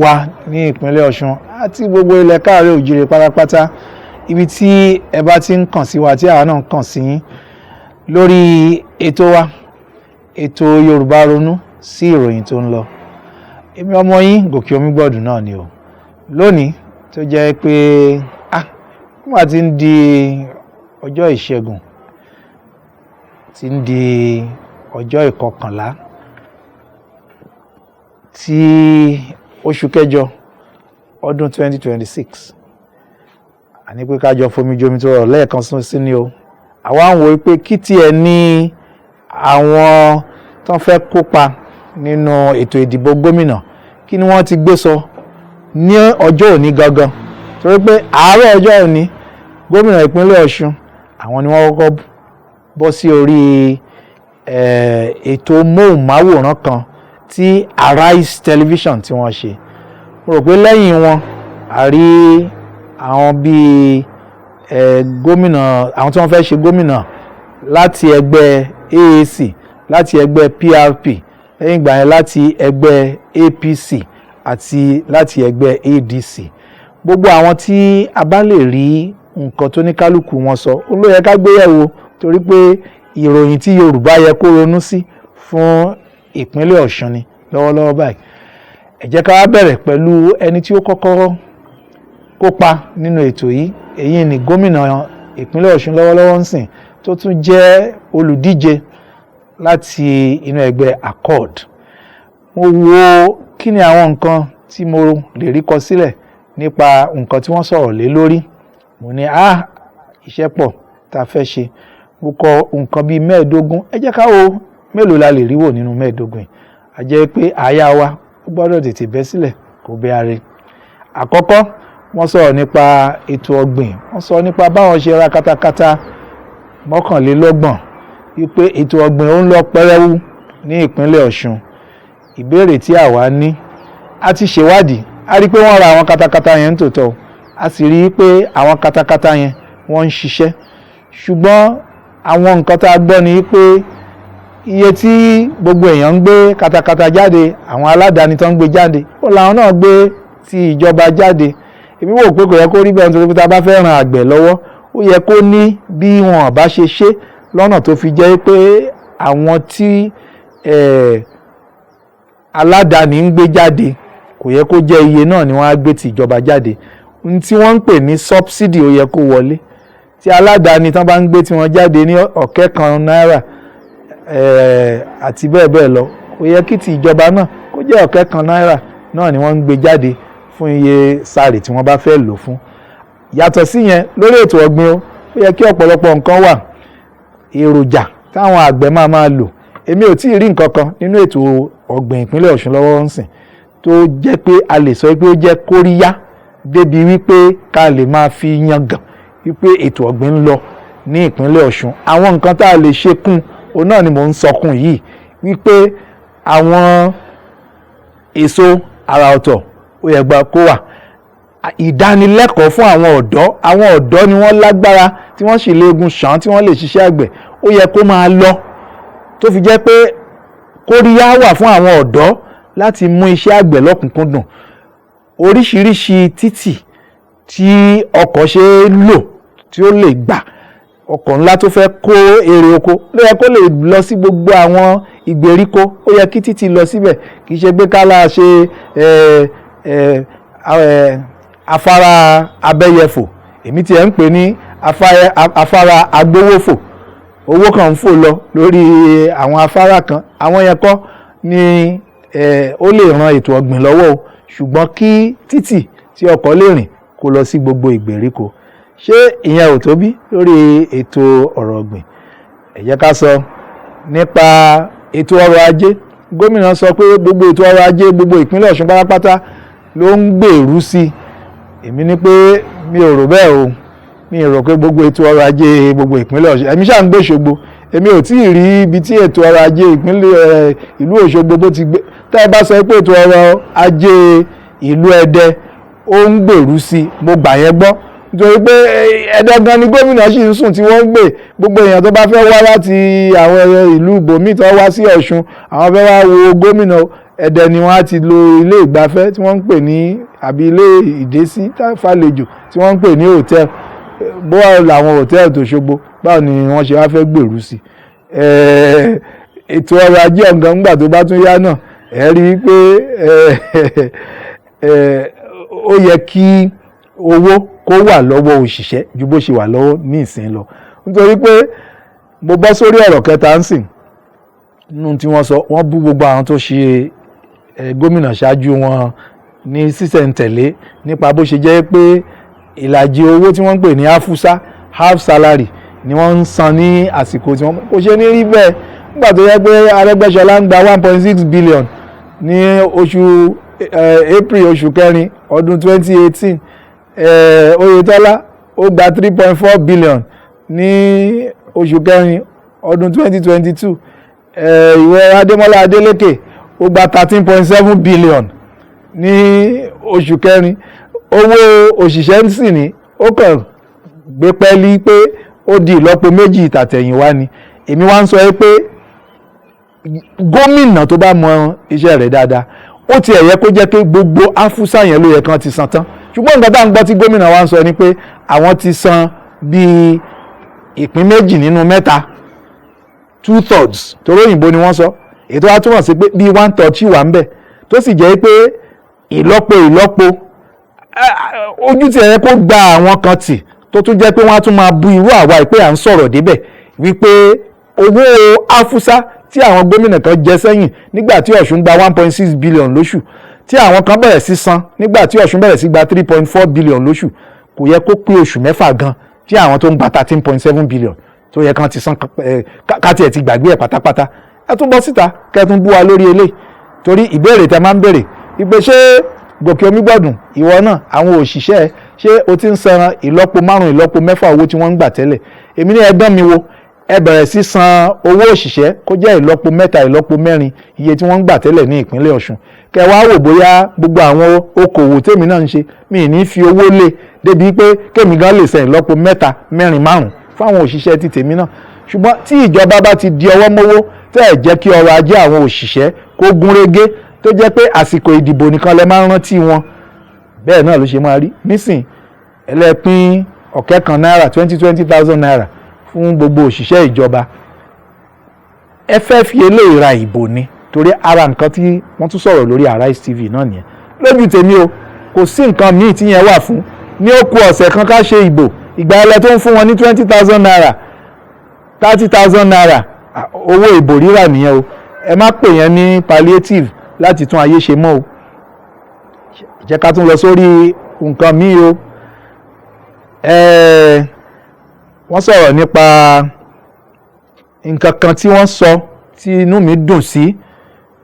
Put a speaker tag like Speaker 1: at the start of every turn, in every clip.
Speaker 1: wa ní ìpínlẹ̀ Ọ̀ṣun àti gbogbo ilẹ̀ káàárẹ̀ òjìrè pátápátá ibi tí ẹ bá ti ń kàn sí wa tí àwa náà ń kàn sí yín lórí ètò wa ètò Yorùbá Ronú sí ìròyìn tó ń lọ. Èmi ọmọ yín Gòkè Omígbọ̀dù náà ni o. Lónìí tó jẹ́ pé wọ́n ti ń di ọjọ́ ìṣẹ́gun ti ń di ọjọ́ ìkọkànlá tí oṣù kẹjọ ọdún 2026 àní pé kájọ fomijomi tó rọ̀ lẹ́ẹ̀kan sí ni o. Àwa ń wò pé kí tiẹ̀ ní àwọn tó fẹ́ kópa nínú ètò ìdìbò gómìnà kí ni wọ́n ti gbé sọ ní ọjọ́ òní gangan, torí pé àárọ̀ ọjọ́ òní gómìnà ìpínlẹ̀ Ọ̀ṣun àwọn ni wọ́n kọ́kọ́ bọ́ sí orí ètò móhùnmáwòrán kan tí Arise Television tí wọ́n ṣe. Mo rò pé lẹ́yìn wọn a rí àwọn bíi gómìnà, àwọn tí wọ́n fẹ́ ṣe gómìnà láti ẹgbẹ́ AAC, láti ẹgbẹ́ PRP, lẹ́yìn ìgbà yẹn láti ẹgbẹ́ APC àti láti ẹgbẹ́ ADC. Gbogbo àwọn tí a bá lè rí nǹkan tó ní kálukú wọn sọ ó ló yẹ ká gbéyẹ̀wò, torí pé ìròyìn tí Yorùbá yẹ kó ronú sí fún ìpínlẹ̀ Ọ̀ṣun ni lọ́wọ́lọ́wọ́ báyìí. Ẹ jẹ́ ká bẹ̀rẹ̀ pẹ̀lú ẹni tí ó kọ́kọ́ kópa nínú ètò yìí, èyí ni gómìnà ìpínlẹ̀ Ọ̀ṣun lọ́wọ́lọ́wọ́ ń sìn tó tún jẹ́ olùdíje láti inú ẹgbẹ́ Accord. Mo wo kí ni àwọn nǹkan tí mo lè rí kọ sílẹ̀ nípa nǹkan tí wọ́n sọ̀rọ̀ lé lórí. Mo ní iṣẹ́ pọ̀ tá a fẹ́ ṣe. Mo kọ nǹkan bíi 15. Ẹ jẹ́ ká wo mélòó la lè rí wò nínú 15 yìí. A jẹ́ pé àyà wa ó gbọ́dọ̀ tètè bẹ́ sílẹ̀ kó bẹ́ are. Àkọ́kọ́ wọ́n sọ̀rọ̀ nípa ètò ọ̀gbìn, wọ́n sọ nípa báwọn ṣe ra katakata 21 wípé ètò ọ̀gbìn ó ń lọ pẹ́rẹ́wú ní ìpínlẹ̀ Ọ̀ṣun. Ìbéèrè tí àwa ní, a ti ṣèwádìí, a rí pé wọ́n ra àwọn katakata yẹn tòótọ́, a sì rí pé àwọn katakata yẹn wọ́n ń ṣiṣẹ́. Ṣùgbọ́n àwọn nǹkan tá a gbọ́ ni pé iye tí gbogbo èèyàn ń gbé katakata jáde, àwọn aládàáni tó ń gbé jáde, ó làwọn náà gbé ti ìjọba jáde. Èmi wò pé kò yẹ kó rí bẹ́ẹ̀, nítorí pé tá a bá fẹ́ ran àgbẹ̀ lọ́wọ́ ó yẹ kó ní bí wọn bá ṣe ṣe lọ́nà tó fi jẹ́ pé àwọn tí aládàáni ń gbé jáde kò yẹ kó jẹ́ iye náà ni wọ́n á gbé ti ìjọba jáde. Ohun tí wọ́n ń pè ní subsidy ó yẹ kó wọlé. Tí aládàáni tán bá ń gbé tí wọ́n jáde ní $1,000 àti bẹ́ẹ̀ bẹ́ẹ̀ lọ, ó yẹ kí ti ìjọba náà kó jẹ́ $1,000 náà ni wọ́n ń gbé jáde fún iye sáré tí wọ́n bá fẹ́ lò fún. Yàtọ̀ sí yẹn, lórí ètò ọ̀gbìn ó yẹ kí ọ̀pọ̀lọpọ̀ nǹkan wà, èròjà táwọn àgbẹ̀ máa lò. Èmi ò tí ì rí nǹkan kan nínú ètò ọ̀gbìn ìpínlẹ̀ Ọ̀ṣun lọ́wọ́ ń sìn tó jẹ́ pé a lè sọ pé ó jẹ́ kóríyá débi wípé ká lè máa fi yangàn wípé ètò ọ̀gbìn ń lọ ní ìpínlẹ̀ Ọ̀ṣun. Àwọn nǹkan tá a lè ṣe kún òun náà ni mò ń sọkún yìí, wípé àwọn èso àrà ọ̀tọ̀ ó yẹ gbà kó wà. Ìdánilẹ́kọ̀ọ́ fún àwọn ọ̀dọ́ ni wọ́n lágbára tí wọ́n sì léegun ṣàn tí wọ́n lè ṣiṣẹ́ àgbẹ̀, ó yẹ kó máa lọ, tó fi jẹ́ pé kóríyá wà fún àwọn ọ̀dọ́ láti mú iṣẹ́ àgbẹ̀ lọ́kùnkúndùn. Oríṣiríṣi títì tí ọkọ̀ ṣe é lò tí ó lè gbà, ọkọ̀ ńlá tó fẹ́ kó èrè oko ló yẹ kó lè lọ sí gbogbo àwọn ìgbèríko, ó yẹ kí títì lọ síbẹ̀, kì í ṣe pé ká láà ṣe afárá abẹ́yẹfò. Èmi tiẹ̀ ń pè ní afárá agbówófò. Owó kan ń fò lọ lórí àwọn afárá kan, àwọn yẹn kọ́ ni ó lè ran ètò ọ̀gbìn lọ́wọ́ o, ṣùgbọ́n kí títì tí ọkọ̀ lè rìn kó lọ sí gbogbo ìgbèríko. Ṣé ìyẹn ò tó bí lórí ètò ọ̀rọ̀ ọ̀gbìn? Ẹ jẹ́ ká sọ nípa ètò ọrọ̀ ajé. Gómìnà sọ pé gbogbo ètò ọrọ̀ ajé gbogbo ìpínlẹ̀ Ọ̀ṣun pátápátá ló ń gbèrú sí. Èmi ní pé mi ò rò bẹ́ẹ̀ o. Mi ò rò pé gbogbo ètò ọrọ̀ ajé gbogbo ìpínlẹ̀ Ọ̀ṣun, èmi ṣáà ń gbé Òṣogbo, èmi ò tí ì rí ibi tí ètò ọrọ̀ ajé ìpínlẹ̀ ìlú Òṣogbo bó ti gbé. Tá ẹ bá sọ pé ètò ọrọ̀ ajé ìlú Ẹdẹ ó ń gbèrú sí, mo gbà yẹn gbọ́, nítorí pé Ẹdẹ gan ni gómìnà sì ń sùn tí wọ́n ń gbé. Gbogbo èèyàn tó bá fẹ́ wá láti àwọn ìlú ibòmíì tó wá sí Ọ̀ṣun, àwọn fẹ́ wá wo gómìnà, Ẹdẹ ni wọ́n á ti lo ilé ìgbafẹ́ tí wọ́n ń pè ní àbí ilé ìdésí fàlejò tí wọ́n ń pè ní hòtẹ́ẹ̀lì. Bó làwọn hòtẹ́ẹ̀lì tó Ṣogbo báwo ni wọ́n ṣe wá fẹ́ gbèrú sí ètò ọrọ̀ ajé ọ̀gán ńgbà tó bá tún yá náà ẹ rí i pé ó yẹ kí owó kó wà lọ́wọ́ òṣìṣẹ́ ju bó ṣe wà lọ́wọ́ ní ìsìn lọ. Nítorí pé mo bọ́ sórí ọ̀rọ̀ kẹta ń sìn nínú tí wọ́n sọ, wọ́n bú gbogbo àwọn tó ṣe gómìnà ṣáájú wọn ní sísẹ̀ntẹ̀lé nípa bó ṣe jẹ́ pé ìlàjì owó tí wọ́n ń pè ní afusa half salary ni wọ́n ń san ní àsìkò tí wọ́n kò ṣe ní rí bẹ́ẹ̀ nígbà tó yẹ pé Arẹ́gbẹ́ṣọlá ń gba 1.6 billion ní oṣù April oṣù kẹrin ọdún 2018 Oyètọ́lá ó gba 3.4 billion ní oṣù kẹrin ọdún 2022 ìwé Adémọ́lá Adélékè ó gba 13.7 billion ní oṣù kẹrin. Owó òṣìṣẹ́ sì ní ó kàn gbé pẹ́ẹ́lí pé ó di ìlọ́po méjì ìtàtẹ̀yìnwá ni. Èmi wá ń sọ pé gómìnà tó bá mọ iṣẹ́ rẹ̀ dáadáa ó ti ẹ̀yẹ kó jẹ́ pé gbogbo áfúsà yẹn ló yẹ kán ti san tán. Ṣùgbọ́n nǹkan tá à ń gbọ́ tí gómìnà wa ń sọ ni pé àwọn ti san bíi ìpín méjì nínú mẹ́ta 2/3 torí òyìnbó ni wọ́n sọ, èyí tó wá túmọ̀ sí pé bíi 1/3 ṣì wà ń bẹ̀ tó sì jẹ́ pé ìlọ́po ojú tí ẹ̀yẹ kó gba àwọn kan tì tó tún jẹ́ pé wọ́n á tún máa bu irú àwa pé à ń sọ̀rọ̀ débẹ̀ wípé owó áfúsá tí àwọn gómìnà kan jẹ sẹ́yìn nígbà tí Ọ̀ṣun gba 1.6 billion lóṣù tí àwọn kan bẹ̀rẹ̀ sí san nígbà tí Ọ̀ṣun bẹ̀rẹ̀ sí gba 3.4 billion lóṣù kò yẹ kó pé oṣù mẹ́fà gan tí àwọn tó ń gba 13.7 billion tó yẹ kán ti san káti ẹ̀ ti gbàgbé ẹ̀ pátápátá. Ẹ tún bọ́ síta kẹ́tún bú wa lórí eléyìí torí ìbéèrè tẹ máa ń béèrè ìpè ṣé Gòkè Omígbọ̀dùn ìwọ náà àwọn òṣìṣẹ́ ṣé o ti ń san ìlọ́po 5 ìlọ́po 6 owó tí wọ́n ń gbà tẹ́lẹ̀. Èmi ní ẹgbọ́n mi wo ẹ bẹ̀rẹ̀ sí san owó òṣìṣẹ́ kó jẹ́ ìlọ́po 3 ìlọ́po 4 iye tí wọ́n ń gbà tẹ́lẹ̀ ní ìpínlẹ̀ Ọ̀ṣun. Kẹ wá wò bóyá gbogbo àwọn okòwò tèmi náà ń ṣe mi ní fi owó lé débi pé kémi gan lè san ìlọ́po 3, 4, 5 fáwọn òṣìṣẹ́ ti tèmi náà. Ṣùgbọ́n tí ìjọba bá ti di ọwọ́ mówó tẹ́ ẹ̀ jẹ́ kí ọrọ̀ ajé àwọn òṣìṣẹ́ kó gún régé tó jẹ́ pé àsìkò ìdìbò nìkan lẹ máa ń rántí wọn, bẹ́ẹ̀ náà ló ṣe máa rí. Nísìn ẹlẹ́pin ọ̀kẹ́ kan náírà 20,000 naira fún gbogbo òṣìṣẹ́ ìjọba. Ẹ fẹ́ fi eléyìí ra ìbò ni torí ara nǹkan tí wọ́n tún sọ̀rọ̀ lórí Arise TV náà nìyẹn. Lójú tèmi o kò sí nǹkan míì tí yẹn wà fún ní ó kù ọ̀sẹ̀ kan ká ṣe ìbò ìgbà ẹlẹ́ tó ń fún wọn ní 20,000 naira 30,000 naira owó ìbò rírà nìyẹn o. Ẹ má pè yẹn ní palliative láti tún ayé ṣe mọ́ o. Jẹ́ ká tún lọ sórí nǹkan míì o. Wọ́n sọ̀rọ̀ nípa nǹkan kan tí wọ́n sọ tí inú mi dùn sí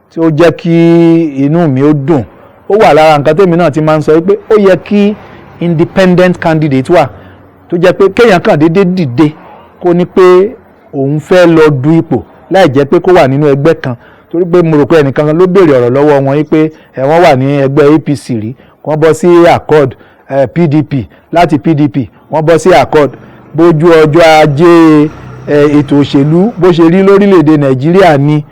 Speaker 1: tí ó jẹ́ kí inú mi ó dùn. Ó wà lára nǹkan tèmi náà ti máa ń sọ pé ó yẹ kí independent candidate wà tó jẹ́ pé kéèyàn kàn déédéé dìde kó ní pé òun fẹ́ lọ du ipò láì jẹ́ pé kó wà nínú ẹgbẹ́ kan. Torí pé mo rò pé ẹnìkan ló béèrè ọ̀rọ̀ lọ́wọ́ wọn pé wọ́n wà ní ẹgbẹ́ APC rí wọ́n bọ́ sí accord PDP láti PDP wọ́n bọ́ sí accord. Bójú ọjọ́ ajé ètò òṣèlú bó ṣe rí lórílẹ̀‐èdè Nàìjíríà ni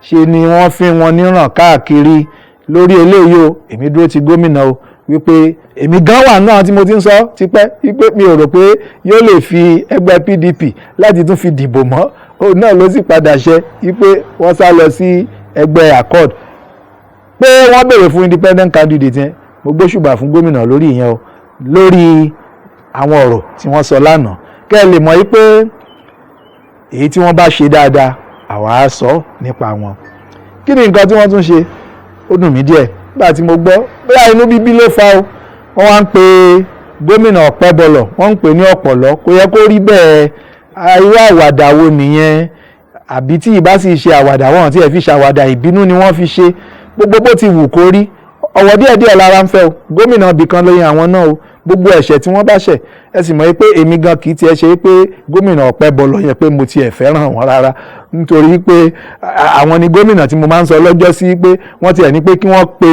Speaker 1: ṣe ni wọ́n fi wọn níràn káàkiri lórí eléyìí o. Èmi dúró ti gómìnà o wípé èmi gan wà náà tí mo ti ń sọ tipẹ́ wípé mi ò rò pé yóò lè fi ẹgbẹ́ PDP láti tún fi dìbò mọ́ òun náà ló sì padà ṣe wípé wọ́n sá lọ sí ẹgbẹ́ accord. Pé wọ́n béèrè fún independent candidate yẹn mo gbóṣùbà fún gómìnà lórí ìyẹn o lórí àwọn ọ̀rọ̀ tí wọ́n sọ lánàá kẹ́ ẹ lè mọ̀ wípé èyí tí wọ́n bá ṣe dáadáa àwa á sọ nípa wọn. Kí ni nǹkan tí wọ́n tún ṣe ó dùn mí díẹ̀ nígbà tí mo gbọ́ bóyá inú bíbí ló fa o. Wọ́n wá ń pe gómìnà Ọ̀pẹ́bọlọ̀ wọ́n ń pè ní ọ̀pọ̀lọ́ kò yẹ kó rí bẹ́ẹ̀. Irú àwàdà wo nìyẹn àbí tí ìbá sì ṣe àwàdà wọn tí ẹ fi ṣàwàdà ìbínú ni wọ́n fi ṣe. Gbogbo bó ti wù kó rí ọwọ́ díẹ̀díẹ̀ lára ń fẹ́ o. Gómìnà ibì kan lóyún àwọn náà o. Gbogbo ẹ̀ṣẹ̀ tí wọ́n bá ṣẹ̀ ẹ sì mọ̀ pé èmi gan kì í tiẹ̀ ṣe pé gómìnà Ọ̀pẹ́bọlọ̀ yẹn pé mo tiẹ̀ fẹ́ràn wọn rárá nítorí pé àwọn ni gómìnà tí mo máa ń sọ lọ́jọ́ sí pé wọ́n tiẹ̀ ní pé kí wọ́n pe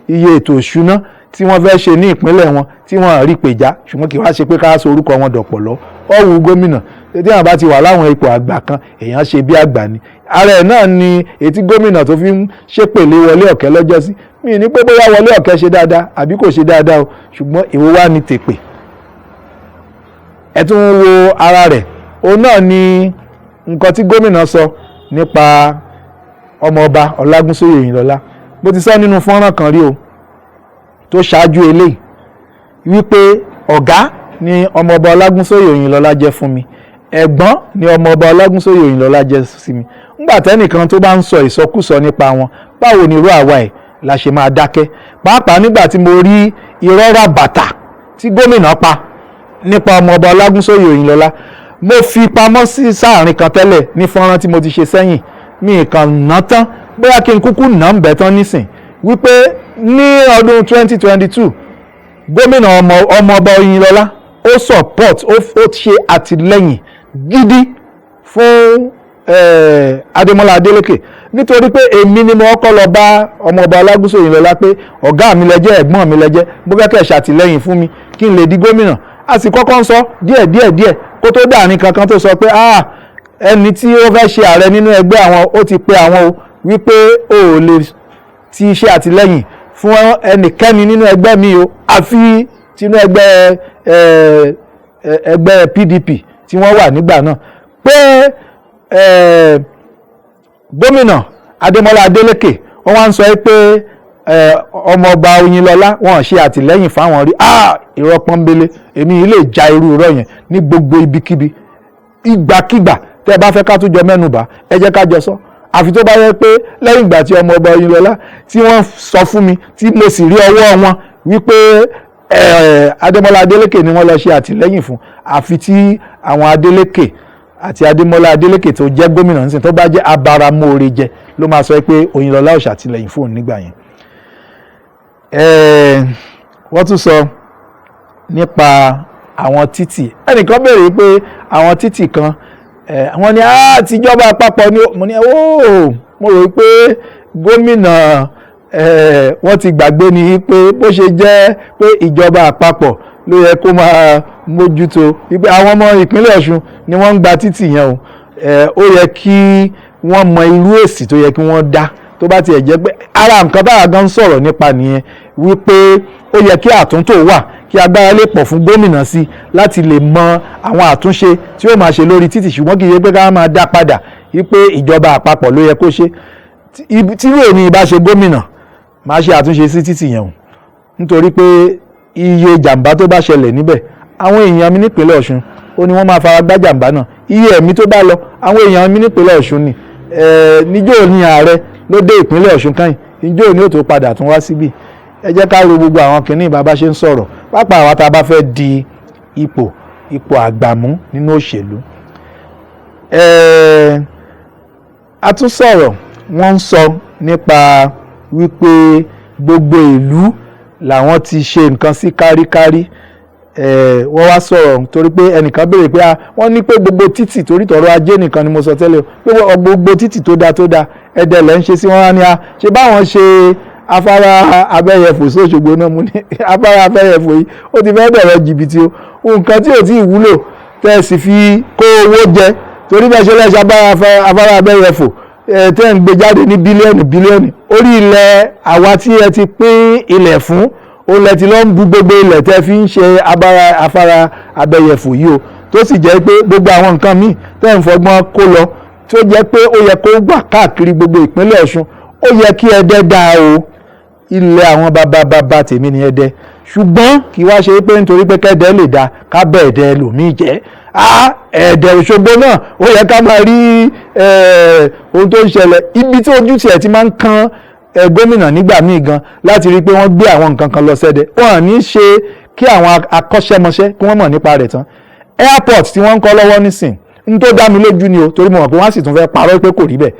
Speaker 1: iye ètò ìṣúná tí wọ́n fẹ́ ṣe ní ìpínlẹ̀ wọn tí wọ́n rí pèjá ṣùgbọ́n kì í wá ṣe pé ká sọ orúkọ wọn dọ̀pọ̀lọ́ ọ̀wù gómìnà tí àwọn bá ti wà láwọn ipò àgbà kan èèyàn ṣe bí àgbà ni ara ẹ̀ náà ni ètí gómìnà tó fi ń ṣépèlé Wọlé Ọ̀kẹ́ lọ́jọ́ sí mi ní pé bóyá Wọlé Ọ̀kẹ́ ṣe dáadáa àbí kò ṣe dáadáa o ṣùgbọ́n èwo wá ní tèpè ẹ tún wo ara rẹ̀ òun náà ni nǹkan tí gómìnà sọ nípa ọmọọba Ọlágúnsóyè Òyìnlọ́lá mo ti sọ nínú fọ́nrán kan rí o tó ṣáájú eléyìí wípé ọ̀gá ni ọmọọba Ọlágúnsóyè Òyìnlọ́lá jẹ́ fún mi ẹ̀gbọ́n ni ọmọọba Ọlágúnsóyè Òyìnlọ́lá jẹ́ sí mi ńgbà tẹ́nìkan tó bá ń sọ ìsọkúsọ nípa wọn báwo ni irú àwa ẹ̀ la ṣe máa dákẹ́ pàápàá nígbà tí mo rí irọ́ ràbàtà tí gómìnà pa nípa ọmọọba Ọlágúnsóyè Òyìnlọ́lá mo fi pamọ́ sí sáàrin kan tẹ́lẹ̀ ní fọ́nrán tí mo ti ṣe sẹ́yìn mi kàn ná tán bóyá kí n kúkú ná ń bẹ̀ tán nísìn wípé ní ọdún 2022 gómìnà ọmọọba Òyìnlọ́lá ó support ó ṣe àtìlẹ́yìn gidi fún Adémọ́lá Adélékè nítorí pé èmi ni mo kọ́ lọ bá ọmọọba Ọlágúnsóyè Òyìnlọ́lá pé ọ̀gá mi lẹ́jẹ́ ẹ̀gbọ́n mi lẹ́jẹ́ bó fẹ́ kẹ́ ṣàtìlẹ́yìn fún mi kí n lè di gómìnà a sì kọ́kọ́ ń sọ díẹ̀ kó tó dàrin kankan tó sọ pé ẹni tí ó fẹ́ ṣe ààrẹ nínú ẹgbẹ́ àwọn ó ti pe àwọn o wípé o ò lè ti ṣe àtìlẹ́yìn fún ẹnikẹ́ni nínú ẹgbẹ́ mi o àfi tinú ẹgbẹ́ PDP tí wọ́n wà nígbà náà pé gómìnà Adémọ́lá Adélékè wọ́n wá ń sọ pé ọmọọba Oyinlọ́lá wọ́n ṣe àtìlẹ́yìn fáwọn rí irọ́ pọ́nbélé èmi yìí lè ja irú irọ́ yẹn ní gbogbo ibikíbi ìgbàkígbà tẹ́ ẹ bá fẹ́ ká tún jọ mẹ́nubà ẹ jẹ́ ká jọ sọ àfi tó bá yẹ pé lẹ́yìn ìgbà tí ọmọọba Oyinlọ́lá tí wọ́n sọ fún mi tí mo sì rí ọwọ́ wọn wípé Adémọ́lá Adélékè ni wọ́n lọ ṣe àtìlẹ́yìn fún àfi tí àwọn Adélékè àti Adémọ́lá Adélékè tó jẹ́ gómìnà nísìn tó bá jẹ́ abáramóore jẹ ló máa sọ pé Oyinlọ́lá ò ṣàtìlẹ́yìn fún òun nígbà yẹn. Wọ́n tún sọ nípa àwọn títì ẹnìkan béèrè pé àwọn títì kan wọ́n ní àtijọba àpapọ̀ ni mo ní mo rò pé gómìnà wọ́n ti gbàgbé ni pé bó ṣe jẹ́ pé ìjọba àpapọ̀ ló yẹ kó máa mójútó wípé àwọn ọmọ ìpínlẹ̀ Ọ̀ṣun ni wọ́n ń gba títì yẹn o ó yẹ kí wọ́n mọ irú èsì tó yẹ kí wọ́n dá tó bá tiẹ̀ jẹ́ pé ara nǹkan báwa gan sọ̀rọ̀ nípa nìyẹn wípé ó yẹ kí àtúntò wà kí agbára lè pọ̀ fún gómìnà sí láti lè mọ àwọn àtúnṣe tí ó máa ṣe lórí títì ṣùgbọ́n kì í ṣe pé ká máa dá padà wípé ìjọba àpapọ̀ ló yẹ kó ṣe tí èmi bá ṣe gómìnà máa ṣe àtúnṣe sí títì yẹn o nítorí pé iye jàǹbá tó bá ṣẹlẹ̀ níbẹ̀ àwọn èèyàn mi nípínlẹ̀ Ọ̀ṣun ó ní wọ́n máa fara gbá jàǹbá náà iye ẹ̀mí tó bá lọ àwọn èèyàn mi nípínlẹ̀ Ọ̀ṣun ni níjó ní ààrẹ ló dé ìpínlẹ̀ Ọ̀ṣun káyìn níjó ní ó tó padà tún wá síbí ẹ jẹ́ ká ro gbogbo àwọn kìnnìún bàbá ṣe ń sọ̀rọ̀ pápá àwa tá a bá fẹ́ di ipò àgbàmú nínú òṣèlú. A tún sọ̀rọ̀ wọ́n ń sọ nípa wípé gbogbo ìlú làwọn ti ṣe nǹkan sí káríkárí wọ́n wá sọ̀rọ̀ torí pé ẹnìkan béèrè pé wọ́n ní pé gbogbo títì torí tọ̀rọ̀ ajé nìkan ni mo sọ tẹ́lẹ̀ pé gbogbo títì tó dáa ẹ̀dẹ̀ lẹ́ ń ṣe sí wọn wá ní ṣe báwọn ṣe afárá abẹ́yẹfò sóṣogbo náà mú ní afárá abẹ́yẹfò yìí ó ti fẹ́ bẹ̀rẹ̀ jìbìtì o nǹkan tí ò tí ì wúlò tẹ́ ẹ sì fi kó owó jẹ torí bẹ́ẹ̀ ṣe lẹ́ṣẹ̀ afárá abẹ́yẹfò tẹ́ ń gbé jáde ní bílíọ̀nù orí ilẹ̀ àwa tí ẹ ti pín ilẹ̀ fún ó lẹ ti lọ ń bu gbogbo ilẹ̀ tẹ́ fi ń ṣe afárá abẹ́yẹfò yìí o tó sì jẹ́ pé gbogbo àwọn nǹkan míì tẹ́ ń fọgbọ́n kó lọ tó jẹ́ pé ó yẹ kó wà káàkiri gbogbo ìpínlẹ̀ Ọ̀ṣun ó yẹ kí Ẹdẹ dáa o ilẹ̀ àwọn bàbá tèmi ni Ẹdẹ ṣùgbọ́n kì í wá ṣe pé nítorí pé kẹ́dẹ́ lè dáa ká bẹ̀ Ẹdẹ lòmíì jẹ́ Ẹdẹ Òṣogbo náà ó yẹ ká máa rí ohun tó ń ṣẹlẹ̀ ibi tí ojú tiẹ̀ ti máa ń kan gómìnà nígbà míì gan láti rí i pé wọ́n gbé àwọn nǹkan kan lọ sẹ́dẹ̀ wọ́n à ní ṣe kí àwọn akọ́ṣẹ́mọṣẹ́ kí wọ́n mọ̀ nípa rẹ̀ tán airport tí wọ́n ń kọ́ lọ́wọ́ nísìn n tó dá mi lójú ni o torí mo mọ̀ pé wọ́n á sì tún fẹ́ parọ́ pé kò rí bẹ́ẹ̀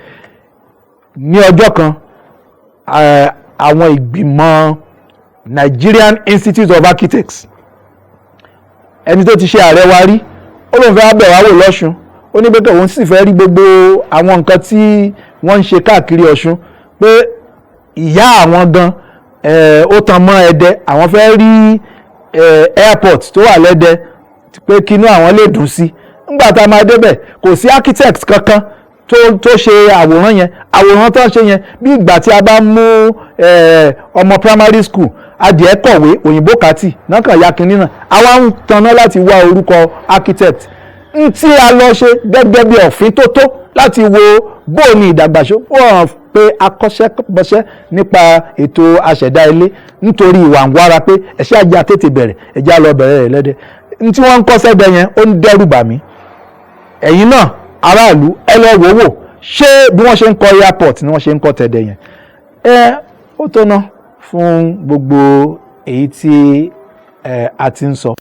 Speaker 1: ní ọjọ́ kan àwọn ìgbìmọ̀ Nigerian Institute of Architects ẹni tó ti ṣe ààrẹ wa rí ó lóun fẹ́ bẹ̀ wá wò lọ́ṣun ó ní pé kí òun sì fẹ́ rí gbogbo àwọn nǹkan tí wọ́n ń ṣe káàkiri Ọ̀ṣun pé ìyá àwọn gan ó tan mọ́ Ẹdẹ, àwọn fẹ́ rí airport tó wà lẹ́dẹ pé kínú àwọn lè dùn sí. Nígbà tá a máa débẹ̀ kò sí architect kankan tó ṣe àwòrán tó ń ṣe yẹn bí ìgbà tí a bá mú ọmọ primary school adìẹ kọ̀wé òyìnbó kàtì náà kàn ya kinní náà àwa ń tanná láti wá orúkọ architect tí a lọ ṣe gẹ́gẹ́ bí òfin tó tó láti wo bóòní ìdàgbàsókè hàn pé akọ́ṣẹ́mọṣẹ́ nípa ètò àṣẹ̀dá ilé nítorí ìwà ń wára pé ẹ̀ṣẹ́ ajá tètè bẹ̀rẹ̀ ẹ̀já lọ bẹ̀rẹ̀ rẹ̀ lẹ́dẹ̀ tí wọ́n ń kọ́ sẹ́gbẹ̀ yẹn ó ń dẹ́rù bà mí. Ẹ̀yin náà aráàlú ẹ lọ wò wò ṣé bí wọ́n ṣe ń kọ́ airport ni wọ́n ṣe ń kọ́ tẹ̀dẹ̀ yẹn ó tó ná fún gbogbo èyí tí a ti ń sọ.